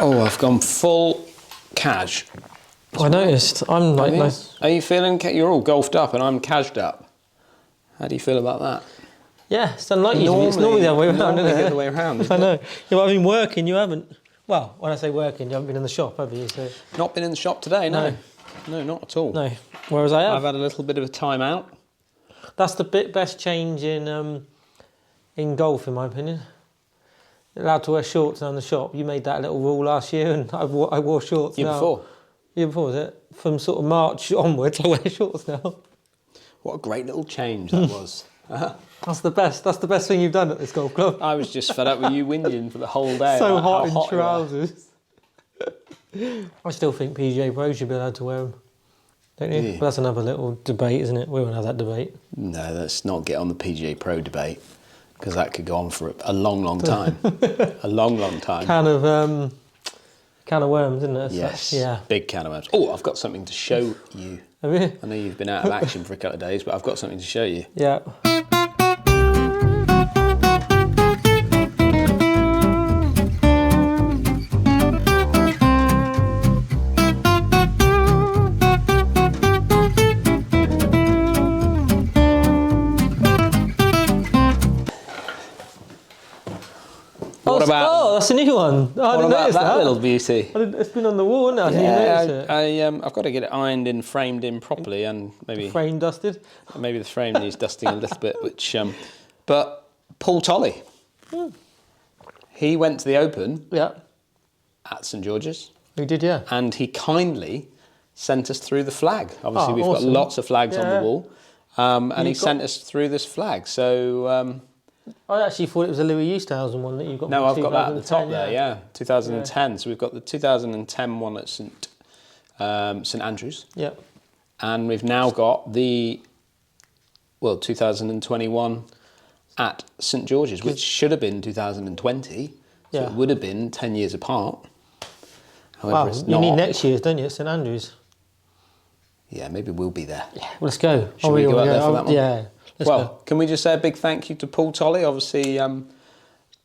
Oh, I've gone full cash. I noticed. I'm like, nice. Are you feeling? You're all golfed up, and I'm cashed up. How do you feel about that? Yeah, it's unlike usually. It's normally the other way around, isn't it? The other way around. I know. Yeah, well, I've been working. You haven't. Well, when I say working, you haven't been in the shop, have you? So. Not been in the shop today. No, not at all. No. Whereas I have. I've had a little bit of a time out. That's the best change in golf, in my opinion. You're allowed to wear shorts now in the shop. You made that little rule last year, and I wore shorts now. Year before, was it? From sort of March onwards, I wear shorts now. What a great little change that was. That's the best. That's the best thing you've done at this golf club. I was just fed up with you whinging for the whole day. So hot in trousers. I still think PGA Pro should be allowed to wear them. Don't you? Yeah. But that's another little debate, isn't it? We won't have that debate. No, let's not get on the PGA Pro debate, because that could go on for a long, long time. A long, long time. Can of worms, isn't it? Yes. Yeah. Big can of worms. Oh, I've got something to show you. Have you? I know you've been out of action for a couple of days, but I've got something to show you. Yeah. Oh, that's a new one. Oh, I didn't notice that little beauty? It's been on the wall now. I've got to get it ironed in, framed in properly, and maybe frame dusted. Maybe the frame needs dusting a little bit. But Paul Tolley, he went to the Open. Yeah. At St George's. He did, yeah. And he kindly sent us through the flag. Obviously, we've awesome. got lots of flags on the wall, and he sent us through this flag. So. I actually thought it was a Louis Oosthuizen one that you got. No, I've got that at the top there. Yeah, 2010. Yeah. So we've got the 2010 one at St Andrews. Yeah. And we've now got the 2021 at St George's, which should have been 2020. So it would have been 10 years apart. However, it's not. You need next year's, don't you, at St Andrews? Yeah, maybe we'll be there. Yeah, well, let's go. Should we go out there for that one? Yeah. Can we just say a big thank you to Paul Tolley? Obviously,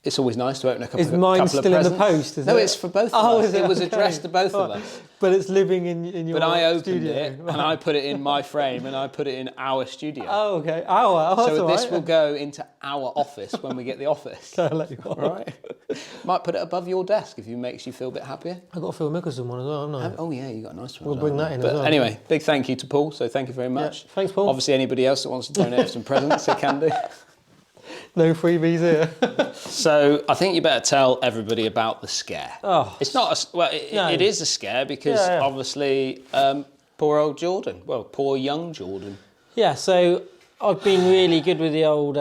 it's always nice to open a couple of presents. Is mine still in the post? No, it's for both of us. It was addressed to both of us. But it's living in your studio. But I opened it, and I put it in my frame, and I put it in our studio. Oh, okay. So this will go into our office when we get the office. I'll let you go. Right? Might put it above your desk if it makes you feel a bit happier. I've got a Phil Mickelson one as well, haven't I? Oh, yeah, you got a nice one. We'll bring that in as well. Anyway, big thank you to Paul, so thank you very much. Yeah, thanks, Paul. Obviously, anybody else that wants to donate some presents, they can do. No freebies here. So I think you better tell everybody about the scare. Oh, it's not it is a scare because obviously poor old Jordan. Well, poor young Jordan. Yeah. So I've been really good with the old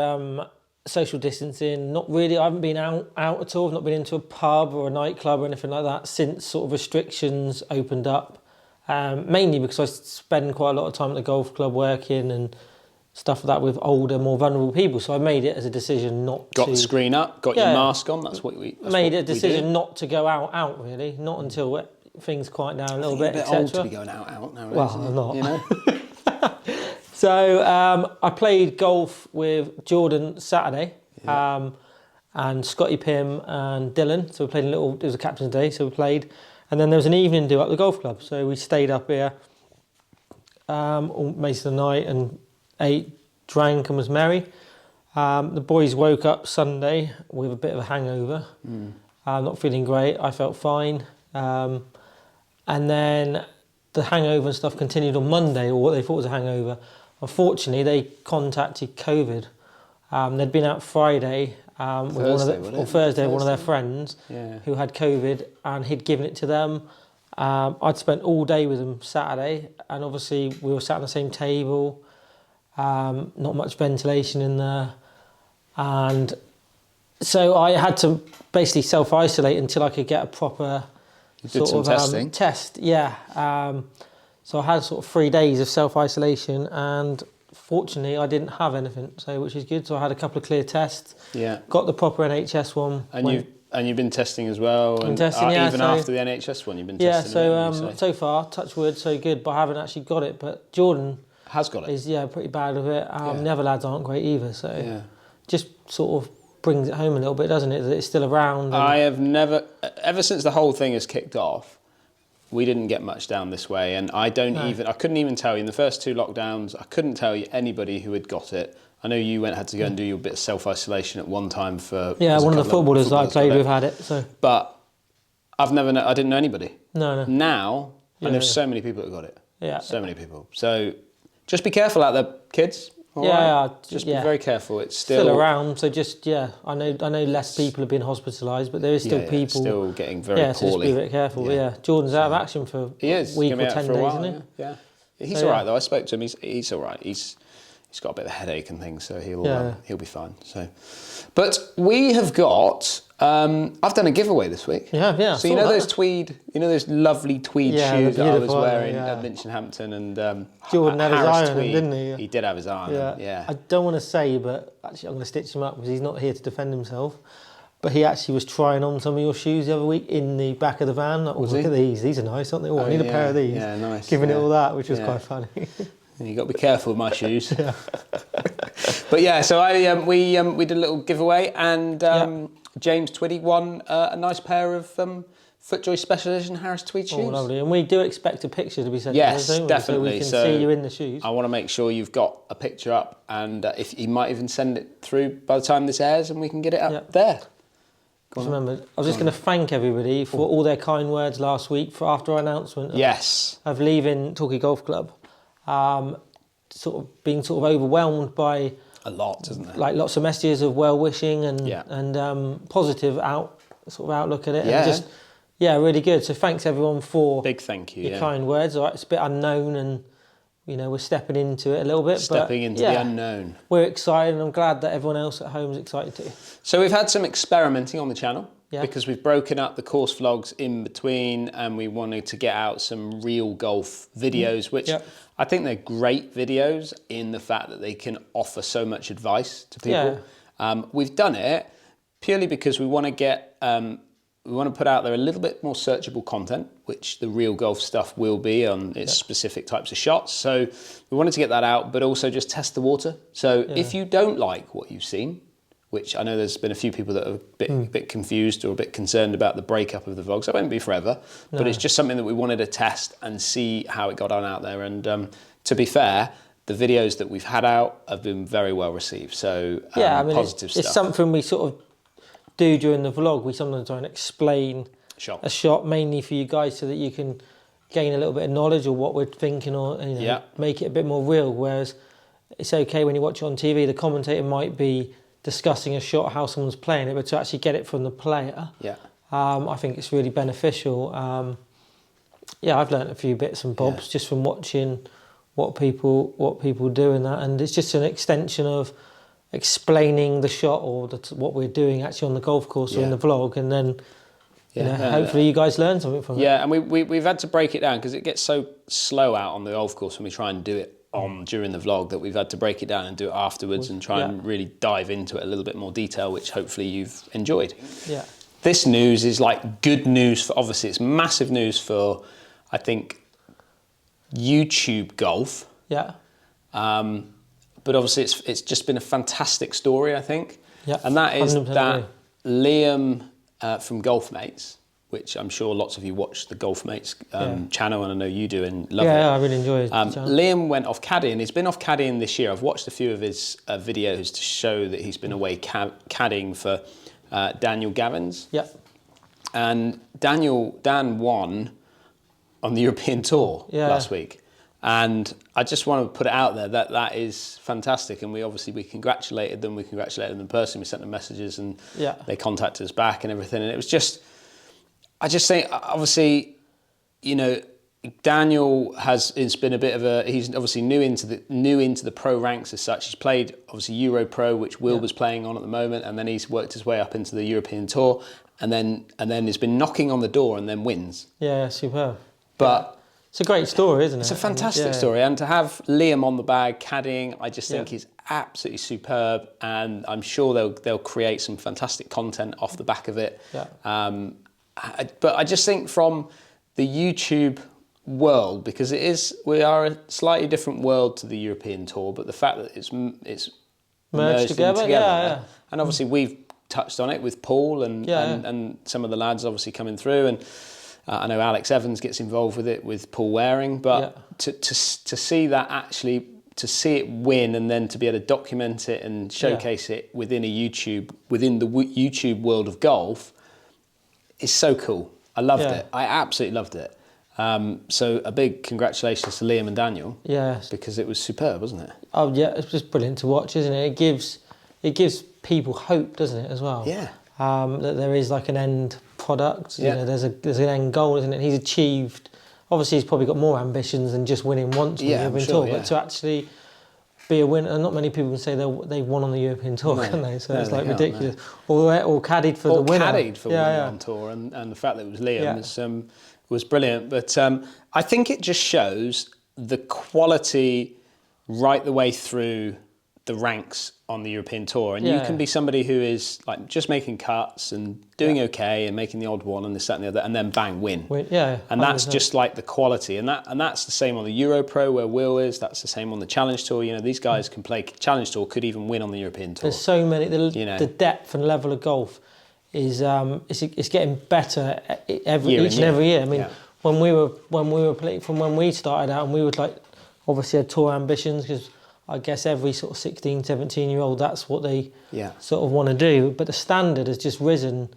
social distancing. Not really. I haven't been out at all. I've not been into a pub or a nightclub or anything like that since sort of restrictions opened up. Mainly because I spend quite a lot of time at the golf club working and stuff like that with older, more vulnerable people. So I made it as a decision not to... Got the screen up, got your mask on, that's what we... Made a decision not to go out really, not until things quiet down a little bit, etc. You're a bit old to be going out nowadays. Well, I'm not. You know? So I played golf with Jordan Saturday, and Scotty Pym and Dylan. So we played it was a captain's day, so we played. And then there was an evening do at the golf club. So we stayed up here most of the night and ate, drank and was merry. The boys woke up Sunday with a bit of a hangover. Not feeling great. I felt fine. And then the hangover and stuff continued on Monday, or what they thought was a hangover. Unfortunately, they contacted COVID. They'd been out Friday with Thursday, one of their friends who had COVID, and he'd given it to them. I'd spent all day with them Saturday, and obviously we were sat on the same table. Not much ventilation in there, and so I had to basically self-isolate until I could get a proper test. So I had sort of 3 days of self-isolation, and fortunately I didn't have anything, which is good. So I had a couple of clear tests. Yeah. Got the proper NHS one. And you've been testing as well. Been testing, even after the NHS one, you've been testing. Yeah. So far, touch wood, so good. But I haven't actually got it. But Jordan has got it. Is pretty bad with it. The other lads aren't great either. So just sort of brings it home a little bit, doesn't it? That it's still around. I have never, ever since the whole thing has kicked off, we didn't get much down this way, and I couldn't even tell you in the first 2 lockdowns. I couldn't tell you anybody who had got it. I know you had to go and do your bit of self-isolation at one time for... Yeah, one of the footballers that I played with had it. So, but I didn't know anybody. No. Now, I know so many people that got it. Yeah. So many people. So just be careful out there, kids. Just be very careful. It's still around. So I know less people have been hospitalised, but there is still people still getting very poorly. So just be a bit careful. Yeah. Jordan's out of action for a week or 10 days, isn't he? Yeah. He's all right though. I spoke to him. He's all right. He's got a bit of a headache and things, so he'll be fine. So, but we have got. I've done a giveaway this week. Yeah. So those lovely tweed shoes that I was wearing at Minchinhampton, and Jordan had his eye on him, didn't he? He did have his eye on him. Yeah. I don't want to say, but actually I'm going to stitch him up because he's not here to defend himself. But he actually was trying on some of your shoes the other week in the back of the van. Look at these. These are nice, aren't they? I need a pair of these. Yeah, nice. Giving it all that, which was quite funny. You got to be careful with my shoes. But yeah, so we did a little giveaway, and James Twiddy won a nice pair of FootJoy Special Edition Harris tweed shoes. Oh, lovely! And we do expect a picture to be sent. Yes, to us, definitely. So we can see you in the shoes. I want to make sure you've got a picture up, and if you might even send it through by the time this airs, and we can get it up there. Just remember, I was just going to thank everybody for all their kind words last week after our announcement of leaving Torquay Golf Club. Being overwhelmed by a lot, isn't there? Like lots of messages of well wishing and positive outlook at it. Yeah. And just really good. So thanks everyone for big thank you. Your kind words. All right, it's a bit unknown, and we're stepping into it a little bit. Stepping into the unknown. We're excited, and I'm glad that everyone else at home is excited too. So we've had some experimenting on the channel. Because we've broken up the course vlogs in between, and we wanted to get out some real golf videos, which I think they're great videos in the fact that they can offer so much advice to people. We've done it purely because we want to get, we want to put out there a little bit more searchable content, which the real golf stuff will be on its specific types of shots. So we wanted to get that out, but also just test the water. So if you don't like what you've seen, which I know there's been a few people that are a bit confused or a bit concerned about the breakup of the vlogs. It won't be forever, but it's just something that we wanted to test and see how it got on out there. And to be fair, the videos that we've had out have been very well received. So positive stuff. It's something we sort of do during the vlog. We sometimes try and explain a shot mainly for you guys so that you can gain a little bit of knowledge of what we're thinking, or make it a bit more real. Whereas it's okay when you watch it on TV, the commentator might be discussing a shot, how someone's playing it, but to actually get it from the player, I think it's really beneficial. I've learned a few bits and bobs just from watching what people do in that, and it's just an extension of explaining the shot or what we're doing actually on the golf course or in the vlog, and then hopefully you guys learn something from it. Yeah, and we've had to break it down because it gets so slow out on the golf course when we try and do it during the vlog, that we've had to break it down and do it afterwards and try and really dive into it a little bit more detail, which hopefully you've enjoyed. This news is like good news for, obviously it's massive news for, I think, YouTube golf. But obviously it's just been a fantastic story, I think. And that is that Liam from Golf Mates, which I'm sure lots of you watch the Golf Mates channel, and I know you do and love it. Yeah, I really enjoy it. Liam went off caddying. He's been off caddying this year. I've watched a few of his videos to show that he's been away caddying for Daniel Gavins. And Dan won on the European Tour last week. And I just want to put it out there that is fantastic. And we congratulated them. We congratulated them in person. We sent them messages, and they contacted us back and everything. And it was just... I just think, obviously, Daniel it's been a bit of he's obviously new into the pro ranks as such. He's played obviously Euro Pro, which Will was playing on at the moment, and then he's worked his way up into the European Tour, and then he's been knocking on the door and then wins. Yeah, superb. But it's a great story, isn't it? It's a fantastic story, and to have Liam on the bag caddying, I just think he's absolutely superb, and I'm sure they'll create some fantastic content off the back of it. But I just think from the YouTube world, because we are a slightly different world to the European Tour, but the fact that it's merged together. And obviously we've touched on it with Paul and some of the lads obviously coming through, and I know Alex Evans gets involved with it with Paul Waring, but to see that actually, to see it win and then to be able to document it and showcase it within the YouTube world of golf is so cool. I loved it. I absolutely loved it. So a big congratulations to Liam and Daniel. Yes. Because it was superb, wasn't it? Oh yeah, it's just brilliant to watch, isn't it? It gives people hope, doesn't it, as well? Yeah. That there is like an end product. You know, there's an end goal, isn't it? He's achieved. Obviously, he's probably got more ambitions than just winning once on the European Tour, but to actually be a winner, and not many people can say they won on the European Tour, can they? So it's like ridiculous. No. Or caddied for the winner. Or caddied for winning on tour, and the fact that it was Liam was brilliant. But I think it just shows the quality right the way through the ranks on the European Tour, and you can be somebody who is like just making cuts and doing okay and making the odd one and this, that and the other, and then bang, win. And that's just like the quality, and that's the same on the Euro Pro where Will is. That's the same on the Challenge Tour. You know, these guys can play Challenge Tour, could even win on the European Tour. There's so many. The depth and level of golf is it's getting better each and every year. I mean, when we were playing, from when we started out, and we would like obviously had tour ambitions, because I guess every sort of 16, 17-year-old, that's what they sort of want to do. But the standard has just risen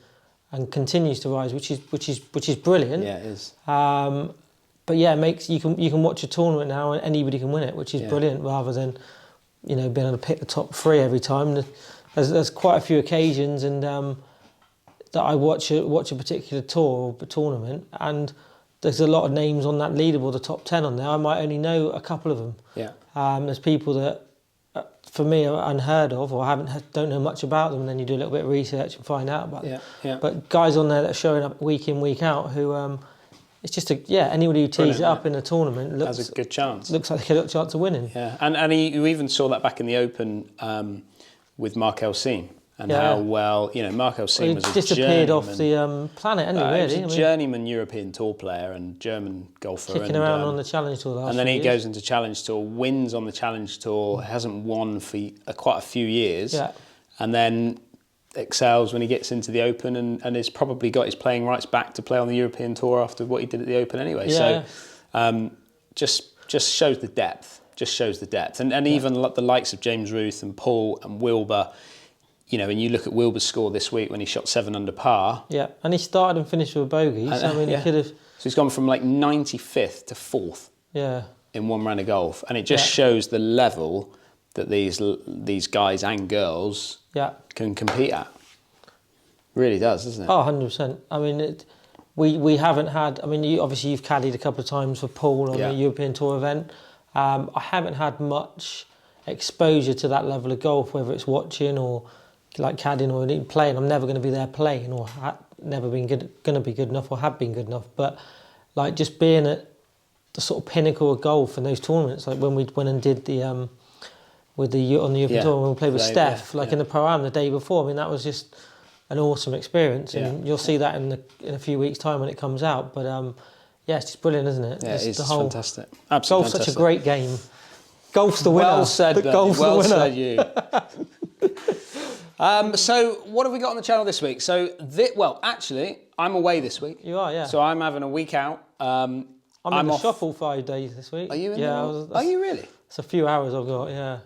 and continues to rise, which is brilliant. Yeah, it is. But yeah, it makes you can watch a tournament now and anybody can win it, which is brilliant, rather than being able to pick the top 3 every time. There's quite a few occasions and that I watch a particular tour or tournament, and there's a lot of names on that leaderboard, the top 10 on there. I might only know a couple of them. Yeah. There's people that, for me, are unheard of, or don't know much about them, and then you do a little bit of research and find out about them. But guys on there that are showing up week in, week out, who it's just anybody who tees it up in a tournament has a good chance. Looks like they got a chance of winning. Yeah, and you even saw that back in the Open with Mark Elsine. And how well, Mark Elsine was a disappeared off the planet, anyway. He was a journeyman European Tour player and German golfer. Kicking around on the Challenge Tour last year. And then he goes into Challenge Tour, wins on the Challenge Tour, hasn't won for quite a few years. Yeah. And then excels when he gets into the Open and has probably got his playing rights back to play on the European Tour after what he did at the Open anyway. Yeah. So just shows the depth. And even the likes of James Ruth and Paul and Wilbur, when you look at Wilbur's score this week when he shot 7 under par. Yeah, and he started and finished with a bogey. So, I mean, he could have... So he's gone from like 95th to 4th in one round of golf. And it just shows the level that these guys and girls can compete at. Really does, doesn't it? Oh, 100%. I mean, we haven't had... I mean, you've caddied a couple of times for Paul on the European Tour event. I haven't had much exposure to that level of golf, whether it's watching or... like caddying or even playing. I'm never going to be there playing, or never been going to be good enough, or have been good enough. But like just being at the sort of pinnacle of golf in those tournaments, like when we went and did the on the European Tour, when we played with Steph, in the Pro-Am the day before. I mean, that was just an awesome experience, and you'll see that in a few weeks' time when it comes out. But it's just brilliant, isn't it? Yeah, it's fantastic. Absolutely, golf's such a great game. Golf's the winner. Well said, golf's well the winner. said you. So what have we got on the channel this week? So, actually, I'm away this week. You are, yeah. So I'm having a week out. I'm in the shop all 5 days this week. Are you in Are you really? It's a few hours I've got, yeah.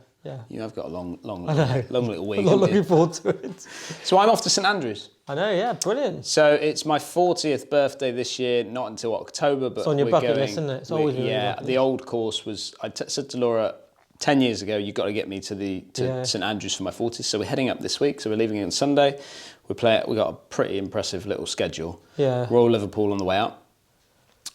You have got a long little week. I'm not looking forward to it. So I'm off to St Andrews. I know, yeah, brilliant. So it's my 40th birthday this year, not until October, but it's on your bucket list, isn't it? It's always been the old course was. I said to Laura 10 years ago, you've got to get me to St Andrews for my 40th. So we're heading up this week. So we're leaving on Sunday. We got a pretty impressive little schedule. Yeah. Royal Liverpool on the way up.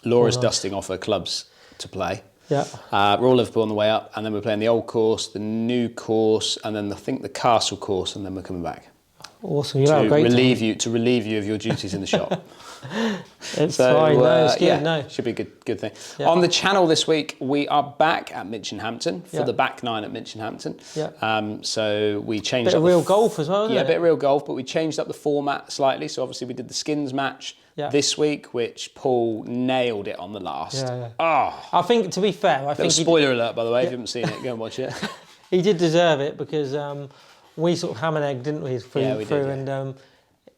Laura's dusting off her clubs to play. Yeah. Royal Liverpool on the way up, and then we're playing the old course, the new course, and then I think the castle course, and then we're coming back. Awesome. You'll have a great time. To relieve you of your duties in the shop. It's fine. No, it's good. No, should be a good thing. Yeah. On the channel this week, we are back at Minchinhampton for the back 9 at Minchinhampton. Yeah. So we changed bit up of real golf as well, isn't it? Yeah, a bit of real golf, but we changed up the format slightly. So obviously we did the skins match this week, which Paul nailed it on the last. Yeah. Oh. I think, to be fair, spoiler alert, by the way, if you haven't seen it, go and watch it. He did deserve it because We sort of ham and egg, didn't we? Through, Yeah, we did, and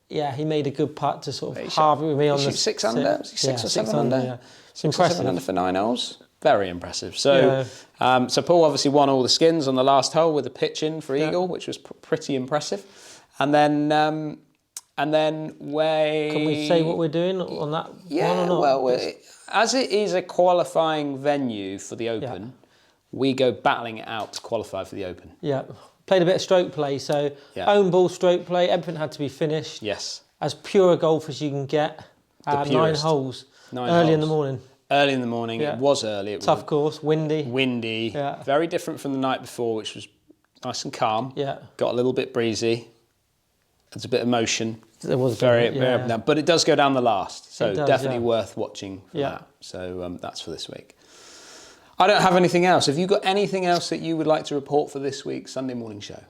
yeah, he made a good putt to sort of halve it with me on the 6 under, 6 or 7 under. Yeah. It's impressive. 7 under for 9 holes. Very impressive. So, so Paul obviously won all the skins on the last hole with a pitch in for eagle, which was pretty impressive. And then we... Can we say what we're doing on that yeah, one or not? Well, as it is a qualifying venue for the Open, we go battling it out to qualify for the Open. Yeah. Played a bit of stroke play, so own ball stroke play, everything had to be finished. Yes. As pure a golf as you can get. 9 holes. 9 early holes. in the morning. Early in the morning. It was early. Tough course, windy. Windy. Yeah. Very different from the night before, which was nice and calm. Yeah. Got a little bit breezy. There's a bit of motion. There was very up and down. But it does go down the last. So definitely worth watching for that. So that's for this week. I don't have anything else. Have you got anything else that you would like to report for this week's Sunday morning show?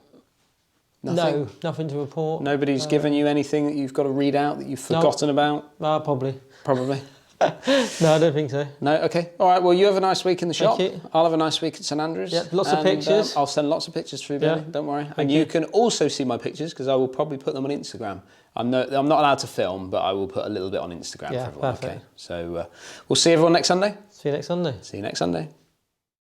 Nothing? No, nothing to report. Nobody's given you anything that you've got to read out that you've forgotten about? Probably. Probably. No, I don't think so. No? Okay. All right, well, you have a nice week in the shop. Thank you. I'll have a nice week at St Andrews. Yeah, lots of pictures. I'll send lots of pictures through, Billy. Don't worry. And you can also see my pictures because I will probably put them on Instagram. I'm not allowed to film, but I will put a little bit on Instagram for everyone. Perfect. Okay. So we'll see everyone next Sunday. See you next Sunday. See you next Sunday.